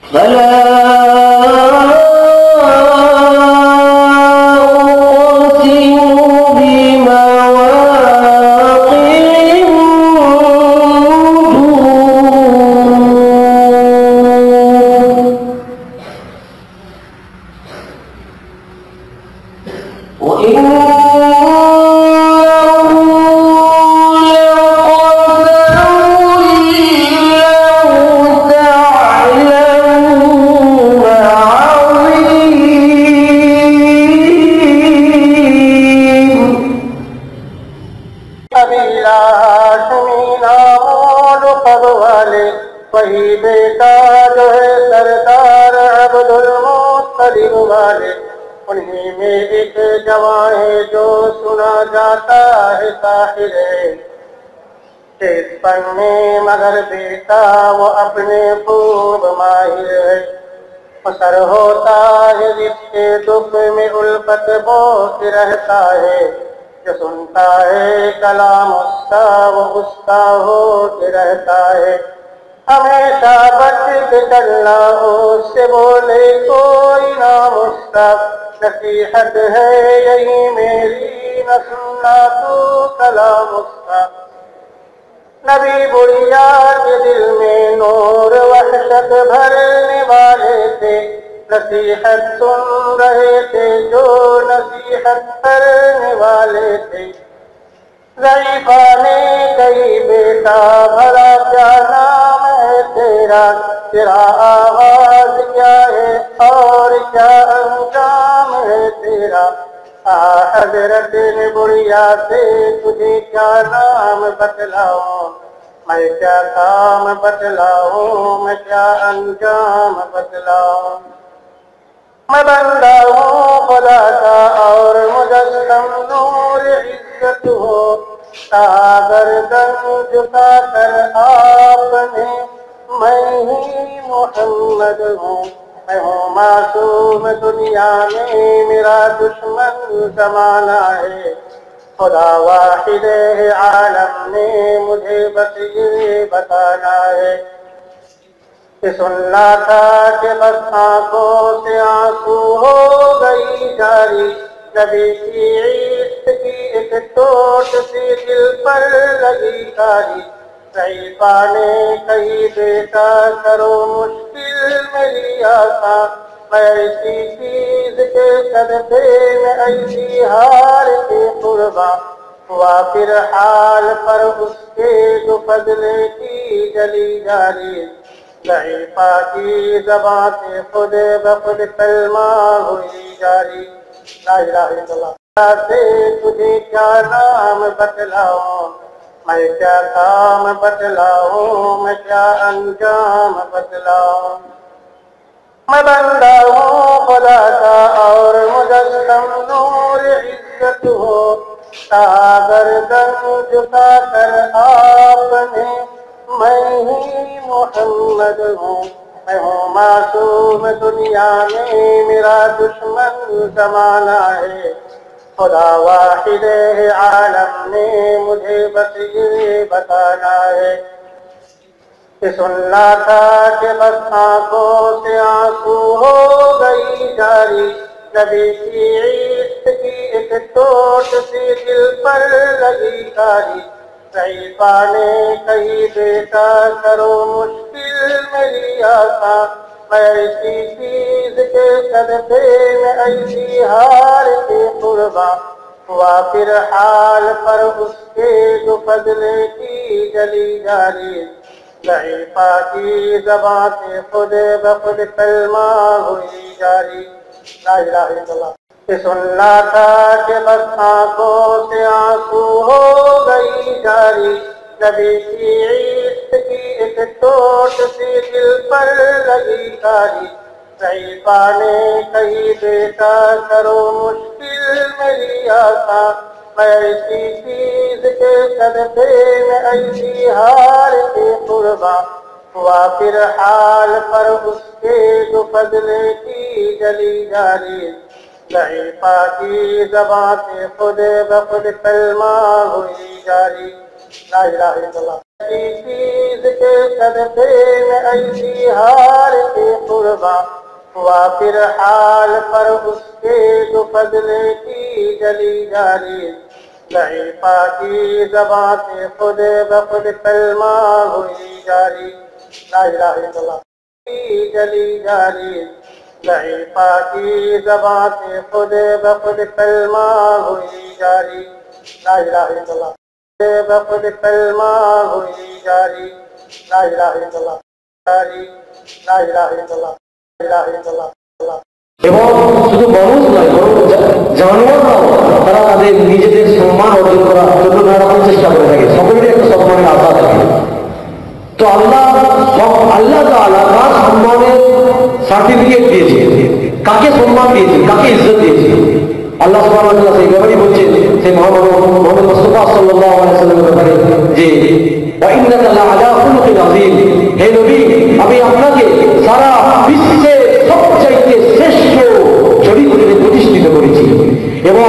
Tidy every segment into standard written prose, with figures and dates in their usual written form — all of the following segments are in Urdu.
فلا وہی بیٹا جو ہے سردار عبد المطلب والے، انہی میں ایک جوان ہے جو سنا جاتا ہے ساحر ہے، تیز فن میں مگر بیٹا وہ اپنے خوب ماہر ہے، اثر ہوتا ہے جس کے دکھ میں الفت بہت رہتا ہے، جو سنتا ہے کلام اس کا وہ اس کا ہو کے رہتا ہے، ہمیشہ بچ کے چلنا اس سے بولے کوئی نام اس کا، نصیحت ہے یہی میری نہ سننا تو کلام اس کا، نبی بڑھیا کے دل میں نور وحشت بھرنے والے تھے، نصیحت سن رہے تھے جو نصیحت کرنے والے تھے، ضعیفہ نے کہی بیٹا بھلا کیا نام ہے تیرا، تیرا آغاز کیا ہے اور کیا انجام ہے تیرا، حضرت نے بڑھیا سے تجھے کیا نام بتلاؤں، میں کیا کام بتلاؤں، میں کیا انجام بتلاؤں، میں بندہ ہوں خدا کا اور مجسم نور عزت ہو، گردن جھکا کر آپ نے میں ہی محمد ہوں، میں ہوں معصوم دنیا میں میرا دشمن زمانہ ہے، خدا واحد عالم نے مجھے بس یہ بتانا ہے، کہ سننا تھا کہ بس آنکھوں سے آنسو ہو گئی جاری، نبی کی عشق کی ایک ٹوٹ سی دل پر لگی کاری، ضعیفہ نے کہی بیٹا کرو مشکل میری آسان، میں ایسی چیز کے صدقے میں ایسی ہار کے قرباں، ہوا پھر حال پر اس کے جو فضلے کی جلی جاری، ضعیفہ کی زبان سے خود بخود کلمہ ہوئی جاری، لا الہ الا اللہ، سے تجھے کیا نام بتلاؤں، میں کیا کام بتلاؤں، میں کیا انجام بتلاؤں، میں بندہ ہوں خدا کا اور مجسم نور عزت ہو، گردن جھکا کر آپ نے میں ہی محمد ہوں، میں ہوں معصوم دنیا میں میرا دشمن زمانہ ہے، خدا واحد عالم نے مجھے بس یہ بتانا ہے، کہ سننا تھا کہ بس آنکھوں سے آنسو ہو گئی جاری، نبی کی عشق کی ایک ٹوٹ سی دل پر لگی کاری، ضعیفہ نے کہی بیٹا کرو مشکل میری آسان، میں ایسی چیز کے صدقے میں ایسی ہار کے قرباں، ہوا پھر حال پر اس کے جو فضلے کی جلی جاری، ضعیفہ کی زبان سے خود بخود کلمہ ہوئی جاری، لا الہ الا اللہ، کہ سننا تھا کہ بس آنکھوں سے آنسو ہو گئی جاری، نبی کی عشق کی ایک ٹوٹ سی دل پر لگی کاری، ضعیفہ نے کہی بیٹا کرو مشکل میری آسان، میں ایسی چیز کے صدقے میں ایسی ہار کے قرباں، ہوا پھر حال پر اس کے جو فضلے کی جلی جاری، ضعیفہ کی زبان سے خود بخود کلمہ ہوئی جاری، لا الہ الا اللہ، ایسی چیز کے صدقے میں ایسی ہار کے وافر حال پر اس کے جو فضل کی جلی جاری ضعیفہ کی زبان سے خود بخود کلمہ ہوئی جاری لا الہ الا اللہ کی جلی جاری ضعیفہ کی زبان سے خود بخود کلمہ ہوئی جاری لا الہ الا اللہ بخود کلمہ ہوئی جاری لا الہ الا اللہ جاری لا الہ الا اللہ لا الہ الا اللہ এবং শুধু মানুষ নয় বরং জানোয়াররাও তারা তাদের নিজেদের সম্মান অর্জন করার জন্য নানা রকম চেষ্টা করে থাকে, সকলেরই একটা সম্মানের আশা থাকে। তো আল্লাহ তাআলা কার সম্মানের সার্টিফিকেট দিয়েছে, কাকে সম্মান দিয়েছে, কাকে ইজ্জত দিয়েছে, আল্লাহ সুবহানাহু ওয়া তাআলা সেই ব্যাপারেই বলছেন সেই মুহাম্মদ মুস্তাফা সাল্লাল্লাহু আলাইহি ওয়াসাল্লামের ব্যাপারে যে ওয়া ইন্নাকা লাআলা খুলুকিন আযীম, হে নবী আমি আপনাকে সারা বিশ্বে সবচাইতে শ্রেষ্ঠ চরিত্রে প্রতিষ্ঠিত করেছি। এবং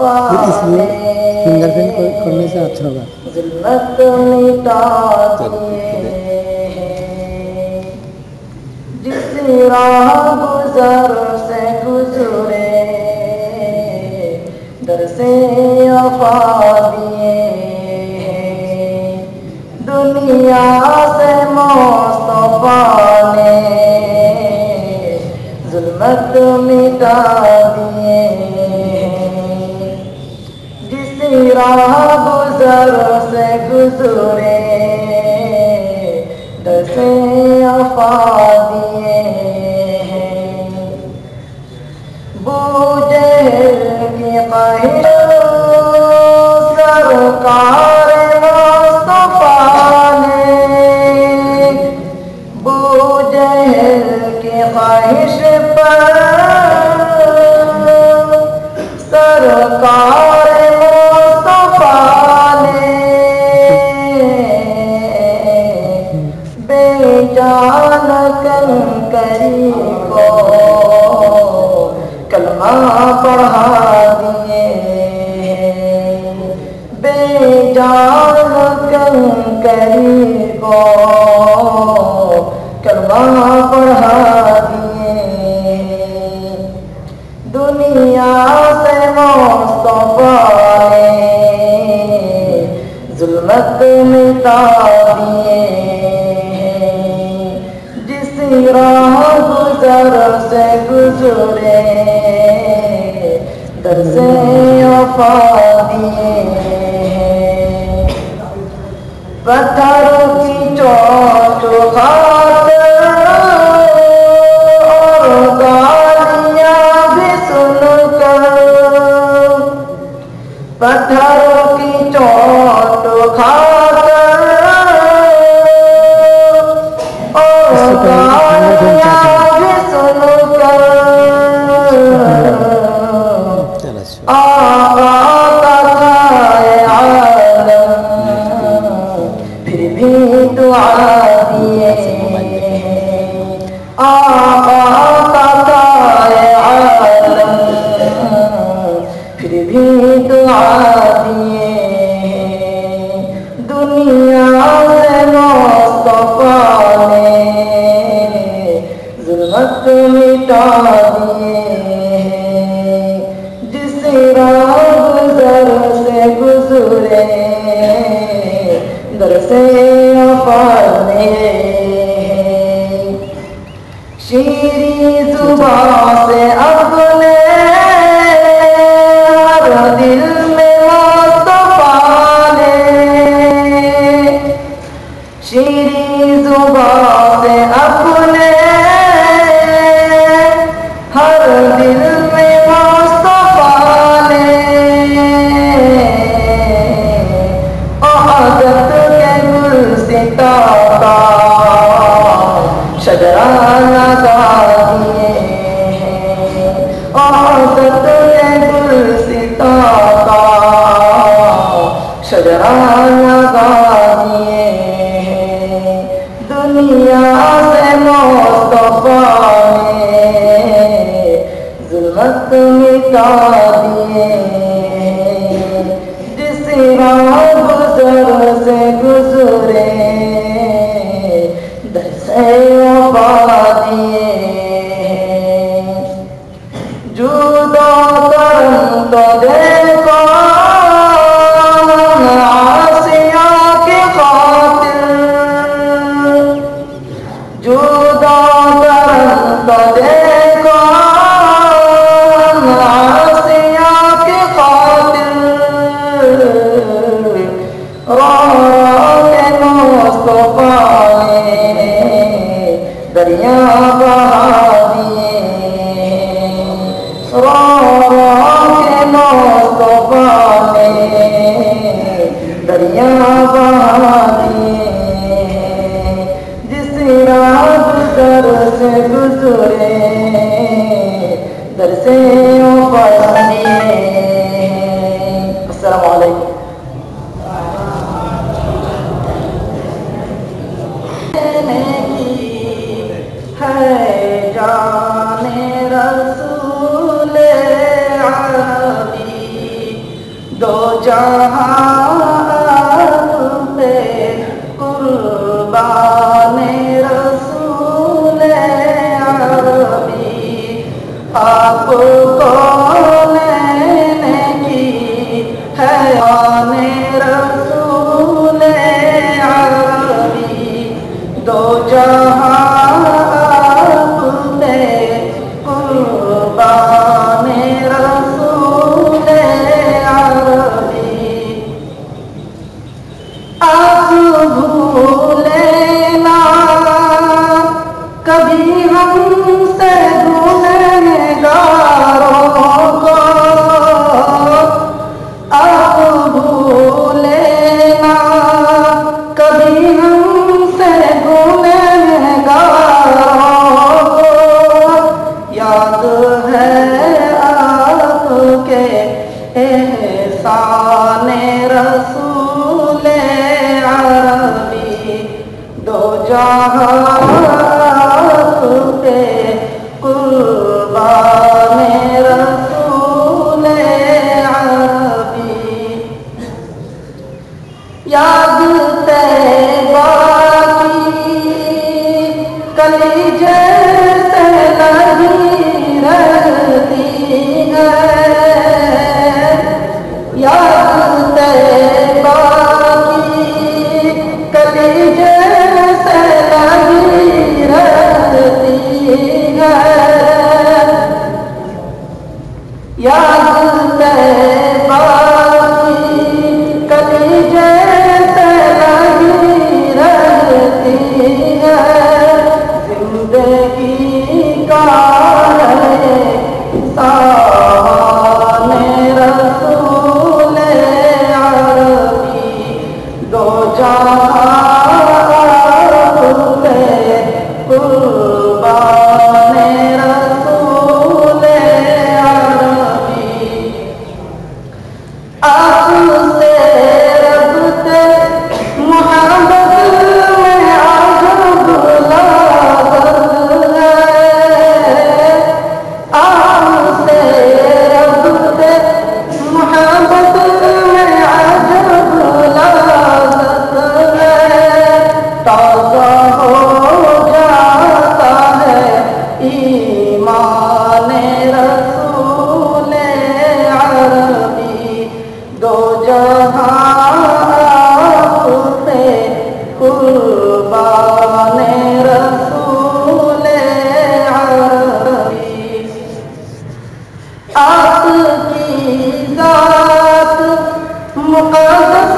اس لیے فنگر پرنٹ کرنے سے اچھا ہوگا. ظلمت مٹاتی جس راہ گزر سے گزرے در سے افادیے دنیا سے مصطفیٰ نے ظلمت مٹا دیے جس راہ گزر سے گزرے در سے افادیے بو جہل کی خواہش سرکار مصطفیٰ نے بو جہل کی خواہش پر سرکار مصطفیٰ نے بے جان کنکری کو کلمہ پڑھا دیے بے جان کنکری کو کلمہ پڑھا دیے دنیا سے مصطفیٰ نے ظلمت مٹا دیے جس راہ گزر سے گزرے در سے افادیے پتھروں کی چوٹ خاطر اور گالیاں بھی سن کر پتھروں کی چوٹ خاطر اور گالیاں بھی سن کر آقا کا کھائے عالم پھر بھی دعا دیے آقا کا کھائے عالم پھر بھی دعا دیے دنیا سے مصطفیٰ نے ظلمت مٹا دیے جس راہ گزر سے گزرے در سے افادیے شیریں زبان سے اپنے ہر دل میں مصطفیٰ نے شیریں زبان سے اپنے ہر دل میں مصطفیٰ نے عادت کے گلستاں کا شجرہ لگا دیے عادت کے گلستاں کا شجرہ لگا دیے دنیا سے مصطفیٰ نے ظلمت مٹا دیے جس راہ گزر سے گزرے در سے افادیے جودا کرم تو دیکھو آسیہ کی خاطر جودا کرم تو دیکھو آسیہ کی خاطر کے مصطفیٰ نے دریا بہا دیے کے مصطفیٰ نے دریا بہا دیے جس راہ گزر سے گزرے در سے افادیے السلام علیکم جان رسول عربی جہاں آپ پہ قربان رسول عربی، آپ کونین کی ہے آن رسول عربی، دو جہاں آپ پہ قربان رسول عربی، آپ بھولے نا کبھی ہم سے گنہگاروں کو، آپ بھولے نا کبھی ہم سے گنہگاروں کو، یاد ہے آپ کے احسان رسول عربی، دو جہاں آپ پہ قربان رسول عربی، یاد طیبہ کی کلی جیسے لگی رہتی ہے، یاد طیبہ کی کلی جیسے لگی رہتی ہے، یاد طیبہ کی کلی جیسے لگی رہتی ہے، زندگی کا ہے سامان رسول عربی، دو جہاں آپ پہ قربان رسول عربی، آپ سے رب سے محبت میں عجب لذت ہے، آپ سے رب سے محبت میں عجب لذت ہے، تازہ ہو جاتا ہے ایمان رسول عربی، دو جہاں آپ پہ قربان رسول عربی، آپ کی ذات مقدس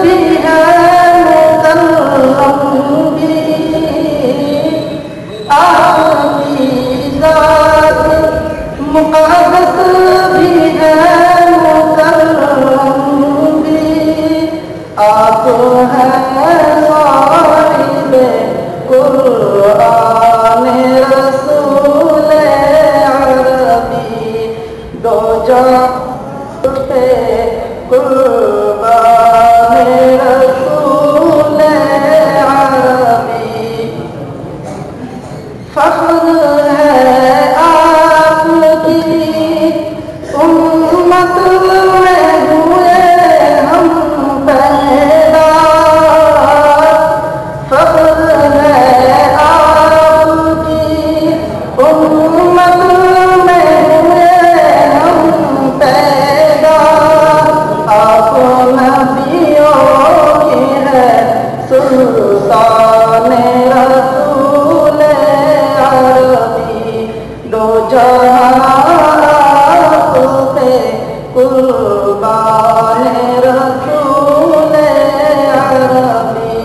بھی ہے مکرم بھی، آپ کی ذات مقدس بھی ہے مکرم بھی، آپ ہیں صاحب قرآن رسول عربی، دو جہاں پہ قربان رسول عربی، فخر ہے آپ کی امت میں ہوئے ہم پیدا، فخر ہے آپ کی امت میں ہوئے ہم پیدا، آپ نبیوں کی ہے سلطان رسول عربی، دو جہاں آپ پہ قربان رسول عربی،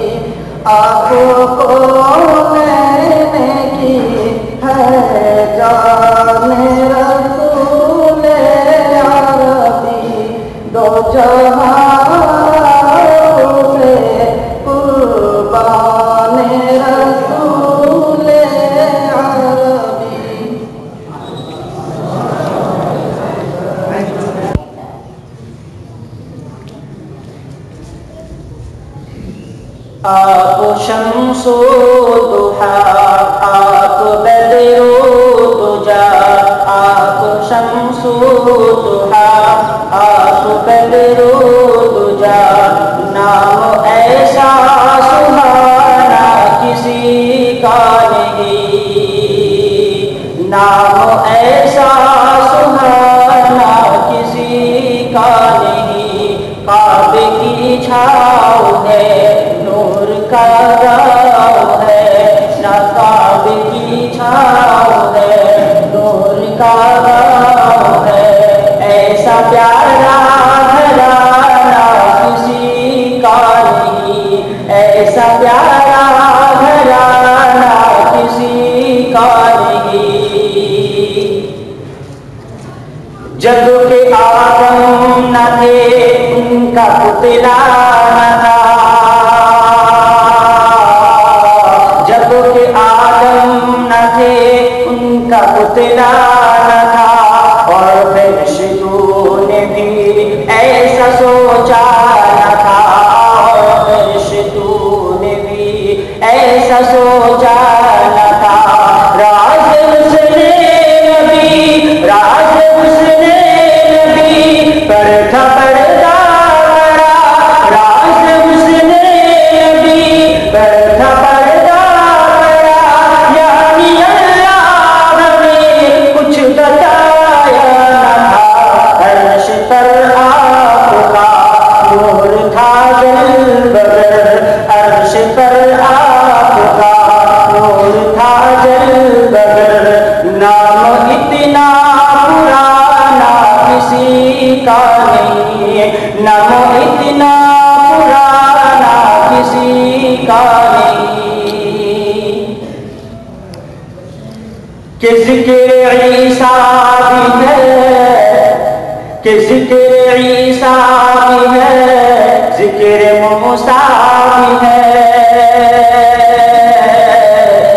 آپ کونین کی ہے جان رسول عربی، دو جہاں پہ قربان رسول عربی۔ آپ شمس و ضحیٰ، آپ بدر و دجا، آپ شمس و ضحیٰ، آپ بدرو دجا نام ایسا سہانا کسی کا نہیں نام ایسا سہانا کسی کا نہیں کعبے کی چھاؤں ہے نور کا گاؤں ہے نہ کعبے کی چھاؤں ہے نور کا گاؤں ہے ایسا پیارا گھرانہ کسی کا نہیں ایسا پیارا گھرانہ کسی کا نہیں جب کہ آدم نہ تھے ان کا پتلا نہ تھا جب کہ آدم نہ تھے ان کا پتلا نہ تھا اور فرشتوں نے بھی ایسا سوچا نہ تھا اور فرشتوں نے بھی ایسا سوچا نہ تھا راز حسن نبی راز حسن نبی پر تھا پردہ بڑا راز حسن نبی پر تھا پردہ بڑا یعنی اللہ نے کچھ بتایا نہ تھا عرش پر آپ کا نور تھا جل بگر عرش پر آپ کا نور تھا جل بگر نام اتنا پرانا کسی کا نہیں نام اتنا پرانا کسی کا نہیں کہ ذکر عیسیٰ بھی ہے کہ ذکر عیسیٰ بھی ہے ذکر موسیٰ بھی ہے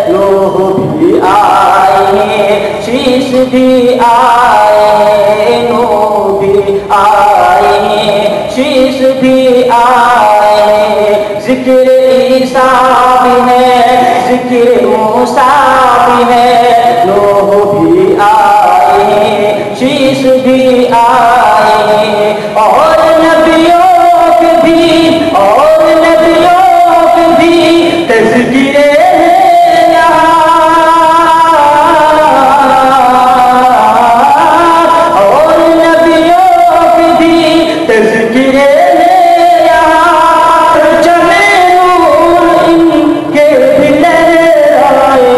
نوح بھی آئے شیش بھی آئے نوح بھی آئے شیش بھی آئے ذکر عیسیٰ بھی ہے ذکر موسیٰ بھی ہے نوح بھی آئے شیش بھی آئے اور نبیوں کے بھی اور نبیوں کے بھی تذکرے ہیں یہاں اور نبیوں کے بھی تذکرے ہیں یہاں نور ان کے بھی لہرائے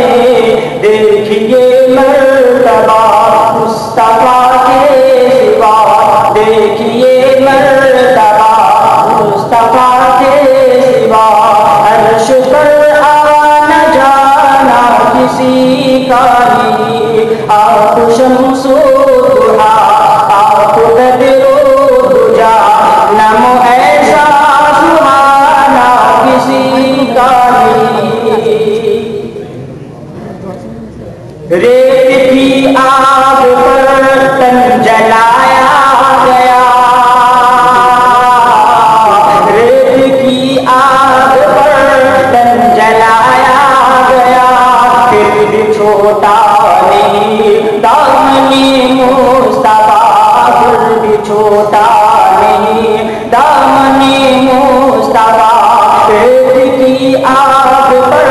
دیکھیے مرتبہ مصطفیٰ کے سوا دیکھیے مرتبہ مصطفیٰ کے سوا عرش پر آنا جانا کسی کا نہیں آپ شمس و ضحیٰ آپ بدر و دجا نام ایسا سہانا کسی کا نہیں ریت کی آگ پر تن جلایا گیا ریت کی آگ پر تن جلایا گیا پھر بھی چھوٹا نہیں دامنی مصطفیٰ پھر بھی چھوٹا نہیں دامنی مصطفیٰ ریت کی آگ پر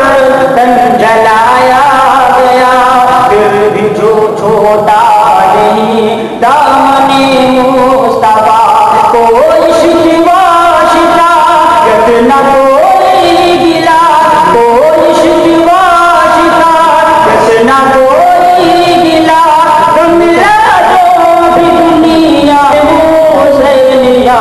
تن جلایا گیا پھر بھی جو چھوٹا نہیں دامنی مصطفیٰ کوئی شکوہ شکایت نہ کوئی گلا کوئی شکوہ شکایت نہ کوئی گلا تم جو بھی دنیا حسینیہ